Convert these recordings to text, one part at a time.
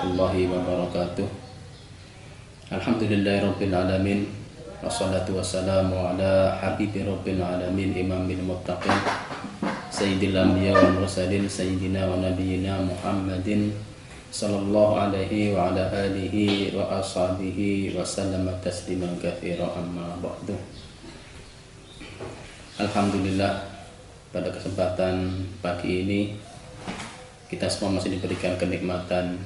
warahmatullahi wabarakatuh. Alhamdulillahirabbil alamin. Wassalatu wassalamu ala habibi rabbil alamin imamil muttaqin sayyidil anbiya wal mursalin sayyidina wa nabiyyina Muhammadin sallallahu alaihi wa ala alihi wa ashabihi wa sallama tasliman katsiran amma ba'du. Alhamdulillah, pada kesempatan pagi ini kita semua masih diberikan kenikmatan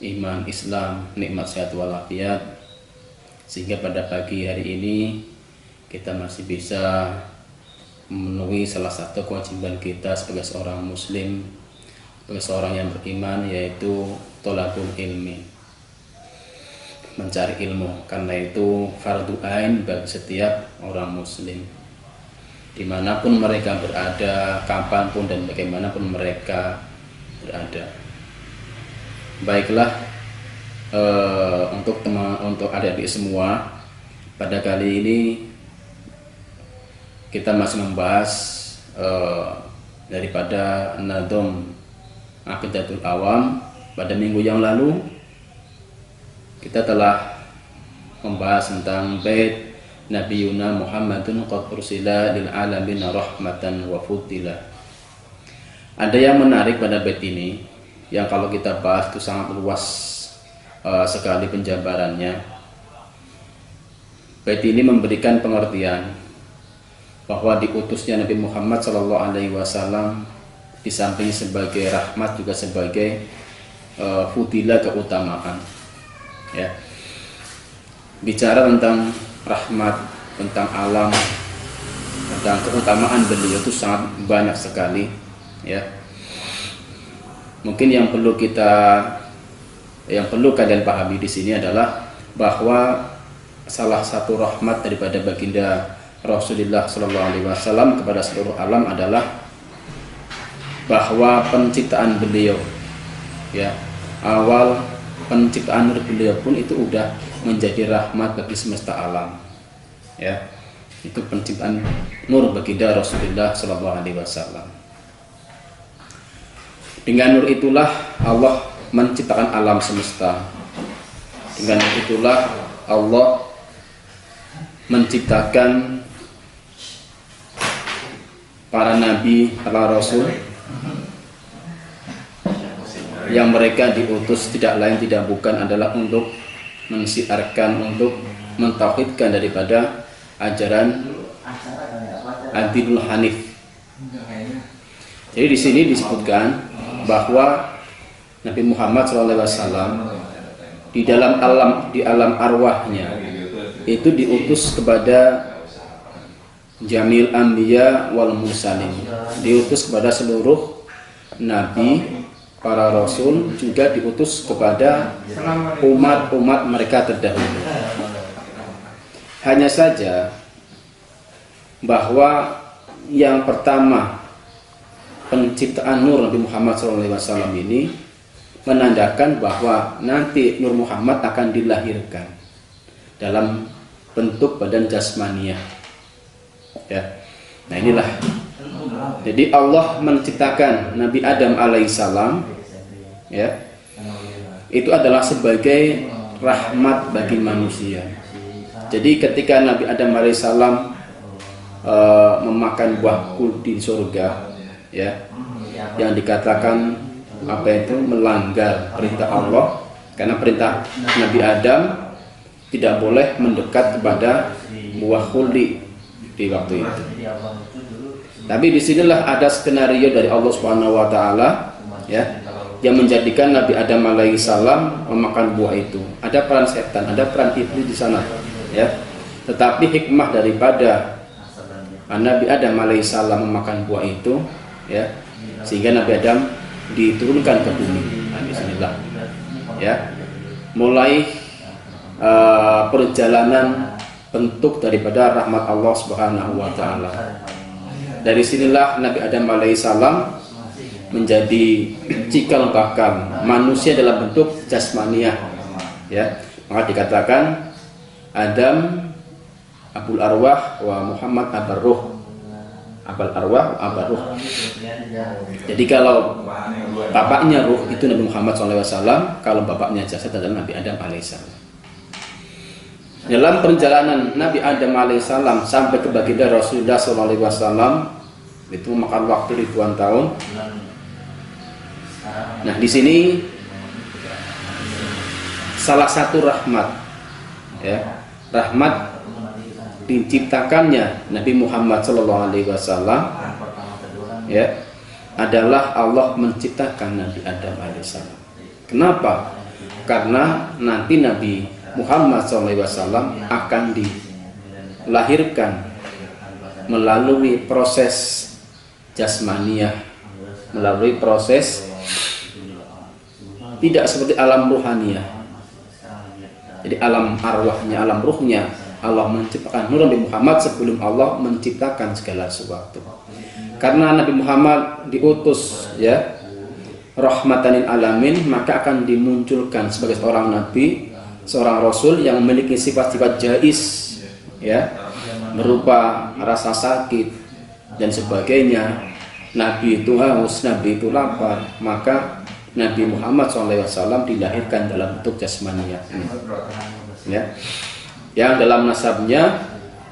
iman, Islam, nikmat sehat walafiat, sehingga pada pagi hari ini kita masih bisa memenuhi salah satu kewajiban kita sebagai seorang muslim, sebagai seorang yang beriman, yaitu thalabul ilmi, mencari ilmu. Karena itu fardu ain bagi setiap orang muslim, dimanapun mereka berada, kapanpun dan bagaimanapun mereka berada. Baiklah, untuk adik-adik semua, pada kali ini kita masih membahas daripada Nadhum Aqidatul Awam. Pada minggu yang lalu kita telah membahas tentang bait Nabiyuna Muhammadun qad ursila lil alamin rahmatan wa fudila. Ada yang menarik pada bait ini yang kalau kita bahas itu sangat luas sekali penjabarannya. Bait ini memberikan pengertian bahwa diutusnya Nabi Muhammad SAW di samping sebagai rahmat juga sebagai fudila, keutamaan. Ya. Bicara tentang rahmat, tentang alam, tentang keutamaan beliau itu sangat banyak sekali, ya. Mungkin yang perlu kalian pahami di sini adalah bahwa salah satu rahmat daripada baginda Rasulullah SAW kepada seluruh alam adalah bahwa penciptaan beliau, ya, awal penciptaan beliau pun itu udah menjadi rahmat bagi semesta alam, ya. Itu penciptaan nur baginda Rasulullah SAW. Dengan nur itulah Allah menciptakan alam semesta. Dengan nur itulah Allah menciptakan para nabi, para rasul yang mereka diutus tidak lain tidak bukan adalah untuk mensiarkan, untuk mentauhidkan daripada ajaran Ad-Dinul Hanif. Jadi di sini disebutkan bahwa Nabi Muhammad SAW di alam arwahnya itu diutus kepada Jamil Anbiya wal Mursalin, diutus kepada seluruh nabi, para rasul, juga diutus kepada umat-umat mereka terdahulu. Hanya saja bahwa yang pertama, penciptaan nur Nabi Muhammad SAW ini menandakan bahwa nanti Nur Muhammad akan dilahirkan dalam bentuk badan jasmaniah, ya. Nah inilah, jadi Allah menciptakan Nabi Adam alaihissalam, ya, itu adalah sebagai rahmat bagi manusia. Jadi ketika Nabi Adam alaihissalam memakan buah kuldi di surga, ya, yang dikatakan apa itu melanggar perintah Allah, karena perintah Nabi Adam tidak boleh mendekat kepada buah kuldi di waktu itu. Tapi disinilah ada skenario dari Allah Subhanahu Wa Taala, ya, yang menjadikan Nabi Adam alaihissalam memakan buah itu. Ada peran setan, ada peran iblis di sana, ya. Tetapi hikmah daripada Nabi Adam alaihissalam memakan buah itu, ya, sehingga Nabi Adam diturunkan ke bumi. Nah, bismillah, ya, mulai perjalanan bentuk daripada rahmat Allah Subhanahu Wa Taala. Dari sinilah Nabi Adam alaihissalam menjadi cikal bakal manusia dalam bentuk jasmaniah, ya. Maka dikatakan Adam Abul Arwah wa Muhammad Abar Ruh, abal arwah, abal ruh. Jadi kalau bapaknya ruh itu Nabi Muhammad SAW, kalau bapaknya jasad adalah Nabi Adam alaihissalam. Dalam perjalanan Nabi Adam alaihissalam sampai ke baginda Rasulullah SAW itu memakan waktu ribuan tahun. Nah, di sini salah satu rahmat, ya, rahmat diciptakannya Nabi Muhammad SAW, ya, adalah Allah menciptakan Nabi Adam alaihissalam. Kenapa? Karena nanti Nabi Muhammad SAW akan dilahirkan melalui proses jasmaniah, melalui proses tidak seperti alam ruhaniyah. Jadi alam arwahnya, alam ruhnya Allah menciptakan Nabi Muhammad sebelum Allah menciptakan segala sesuatu. Karena Nabi Muhammad diutus, ya, rahmatan lil alamin, maka akan dimunculkan sebagai seorang nabi, seorang rasul yang memiliki sifat-sifat jais, ya, berupa rasa sakit dan sebagainya. Nabi itu haus, nabi itu lapar, maka Nabi Muhammad SAW dilahirkan dalam bentuk jasmaniah, ya, yang dalam nasabnya,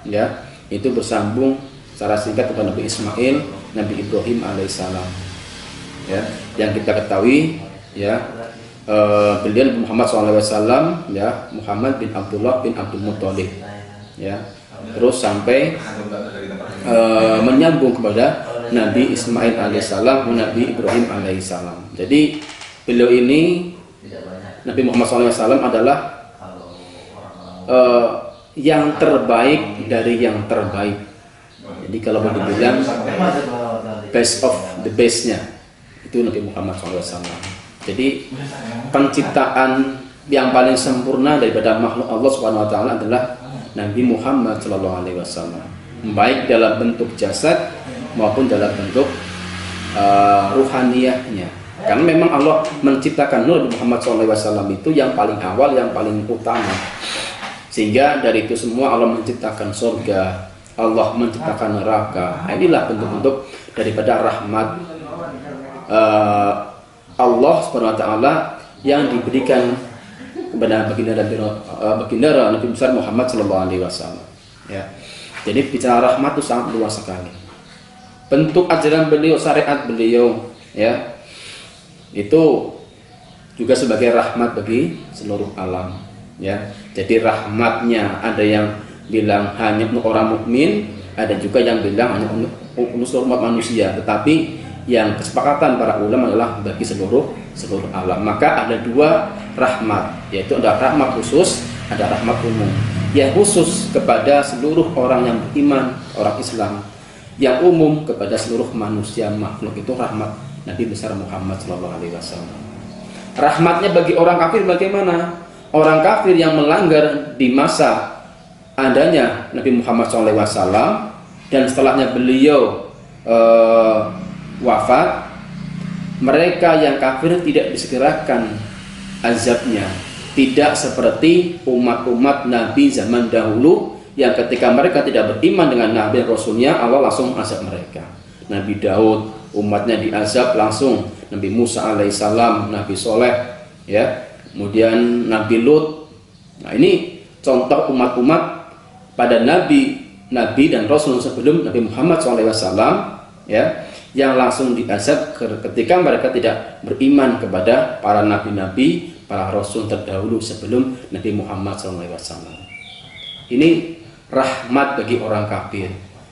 ya, itu bersambung secara singkat kepada Nabi Ismail, Nabi Ibrahim alaihissalam, ya, yang kita ketahui, ya, beliau Nabi Muhammad SAW, ya, Muhammad bin Abdullah bin Abdul Muttalib, ya, terus sampai menyambung kepada Nabi Ismail alaihissalam, Nabi Ibrahim alaihissalam. Jadi beliau ini Nabi Muhammad SAW adalah yang terbaik dari yang terbaik. Jadi kalau mau dibilang best of the bestnya itu Nabi Muhammad SAW. Jadi penciptaan yang paling sempurna daripada makhluk Allah Subhanahu Wa Taala adalah Nabi Muhammad SAW, baik dalam bentuk jasad maupun dalam bentuk ruhaniyahnya. Karena memang Allah menciptakan Nabi Muhammad SAW itu yang paling awal, yang paling utama. Sehingga dari itu semua Allah menciptakan surga, Allah menciptakan neraka. Nah, inilah bentuk-bentuk daripada rahmat Allah Subhanahu Wa Taala yang diberikan kepada baginda Nabi besar Muhammad SAW. Ya. Jadi bicara rahmat itu sangat luas sekali. Bentuk ajaran beliau, syariat beliau, ya, itu juga sebagai rahmat bagi seluruh alam, ya. Jadi rahmatnya ada yang bilang hanya untuk orang mukmin, ada juga yang bilang hanya untuk seluruh umat manusia. Tetapi yang kesepakatan para ulama adalah bagi seluruh alam. Maka ada dua rahmat, yaitu ada rahmat khusus, ada rahmat umum. Yang khusus kepada seluruh orang yang beriman, orang Islam. Yang umum kepada seluruh manusia makhluk itu rahmat Nabi besar Muhammad SAW. Rahmatnya bagi orang kafir bagaimana? Orang kafir yang melanggar di masa adanya Nabi Muhammad SAW dan setelahnya beliau wafat, mereka yang kafir tidak disegerakan azabnya, tidak seperti umat-umat Nabi zaman dahulu yang ketika mereka tidak beriman dengan Nabi dan Rasulnya, Allah langsung azab mereka. Nabi Daud umatnya diazab langsung, Nabi Musa alaihissalam, Nabi Soleh, ya, kemudian Nabi Lut. Nah, ini contoh umat-umat pada Nabi dan Rasul sebelum Nabi Muhammad SAW, ya, yang langsung diazab ketika mereka tidak beriman kepada para nabi-nabi, para rasul terdahulu sebelum Nabi Muhammad SAW. Ini rahmat bagi orang kafir.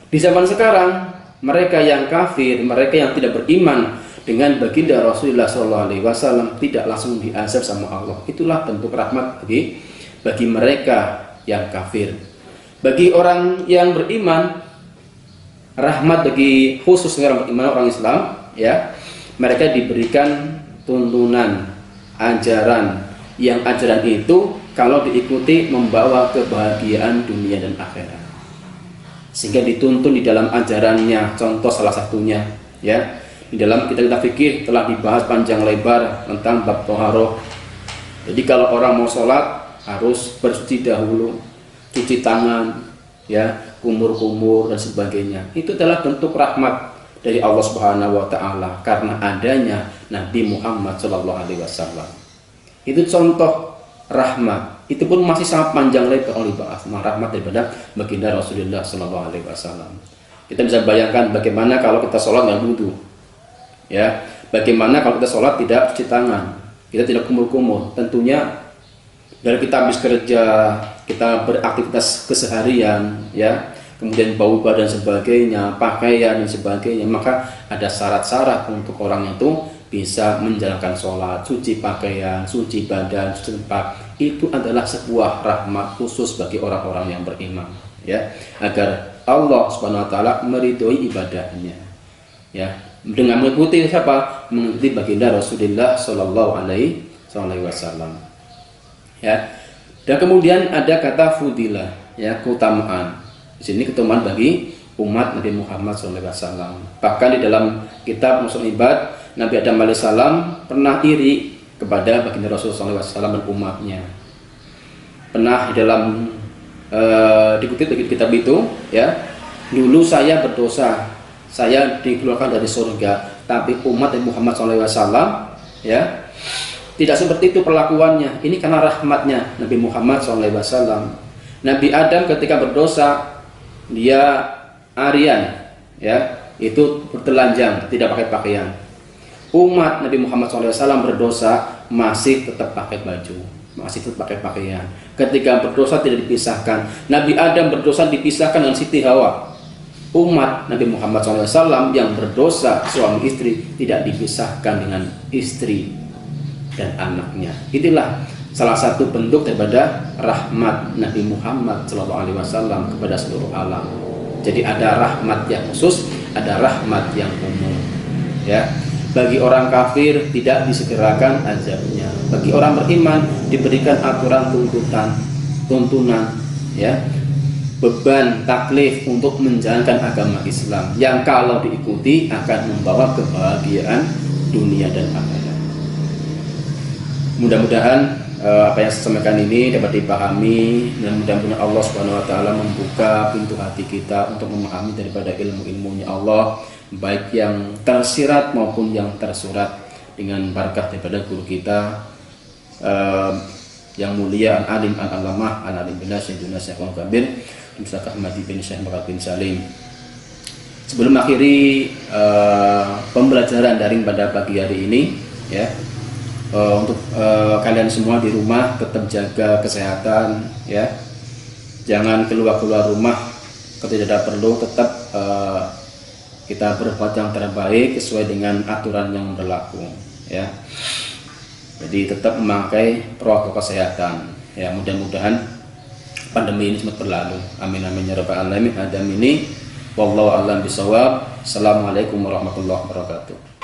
Di zaman sekarang, mereka yang kafir, mereka yang tidak beriman dengan baginda Rasulullah SAW tidak langsung diazab sama Allah. Itulah bentuk rahmat bagi mereka yang kafir. Bagi orang yang beriman, rahmat bagi khusus orang beriman, orang Islam, ya, mereka diberikan tuntunan ajaran yang ajaran itu kalau diikuti membawa kebahagiaan dunia dan akhirat. Sehingga dituntun di dalam ajarannya, contoh salah satunya, ya, di dalam kitab fikih telah dibahas panjang lebar tentang bab toharoh. Jadi kalau orang mau sholat harus bersuci dahulu, cuci tangan, ya, kumur-kumur dan sebagainya. Itu adalah bentuk rahmat dari Allah Subhanahu wa taala karena adanya Nabi Muhammad sallallahu alaihi wasallam. Itu contoh rahmat. Itu pun masih sangat panjang lebar oleh rahmat daripada baginda Rasulullah sallallahu alaihi wasallam. Kita bisa bayangkan bagaimana kalau kita sholat nggak wudu. Ya, bagaimana kalau kita sholat tidak cuci tangan, kita tidak kumur-kumur. Tentunya dari kita habis kerja, kita beraktivitas keseharian, ya, kemudian bau badan sebagainya, pakaian dan sebagainya, maka ada syarat-syarat untuk orang itu bisa menjalankan sholat, suci pakaian, suci badan, suci tempat. Itu adalah sebuah rahmat khusus bagi orang-orang yang beriman, ya, agar Allah Subhanahu wa taala meridhoi ibadahnya, ya, dengan mengikuti siapa? Mengikuti baginda Rasulullah sallallahu alaihi wasallam. Ya. Dan kemudian ada kata fudilah, ya, keutamaan. Di sini keutamaan bagi umat Nabi Muhammad SAW. Bahkan di dalam kitab Musul Ibad, Nabi Adam alaihissalam pernah iri kepada baginda Rasulullah SAW dan umatnya. Pernah di dalam dikutip dari kitab itu, ya, dulu saya berdosa, saya dikeluarkan dari surga, tapi umat Nabi Muhammad SAW, ya, tidak seperti itu perlakuannya. Ini karena rahmatnya Nabi Muhammad SAW. Nabi Adam ketika berdosa, dia arian, ya, itu bertelanjang, tidak pakai pakaian. Umat Nabi Muhammad SAW berdosa masih tetap pakai baju, masih tetap pakai pakaian. Ketika berdosa tidak dipisahkan. Nabi Adam berdosa dipisahkan dengan Siti Hawa. Umat Nabi Muhammad SAW yang berdosa suami istri tidak dipisahkan dengan istri dan anaknya. Itulah salah satu bentuk daripada rahmat Nabi Muhammad SAW kepada seluruh alam. Jadi ada rahmat yang khusus, ada rahmat yang umum. Ya, bagi orang kafir tidak disegerakan azabnya. Bagi orang beriman diberikan aturan tuntunan, ya, beban taklif untuk menjalankan agama Islam yang kalau diikuti akan membawa kebahagiaan dunia dan akhirat. Mudah-mudahan apa yang saya sampaikan ini dapat dipahami dan mudah-mudahan Allah Subhanahu wa taala membuka pintu hati kita untuk memahami daripada ilmu-ilmunya Allah, baik yang tersirat maupun yang tersurat, dengan barakah daripada guru kita yang mulia Al-Alim Al-Alamah Al-Alim bin Syekh Syekh Kabir Ustaz Ahmad bin Syekh Bakar bin Salim. Sebelum akhiri pembelajaran daring pada pagi hari ini, ya, untuk kalian semua di rumah tetap jaga kesehatan, ya, jangan keluar rumah ketika tidak perlu, tetap kita berbuat yang terbaik sesuai dengan aturan yang berlaku, ya. Jadi tetap memakai protokol kesehatan, ya. Mudah-mudahan pandemi ini cepat berlalu. Amin amin ya rabbal alamin. Adam ini wallahu a'lam bishawab. Assalamualaikum warahmatullahi wabarakatuh.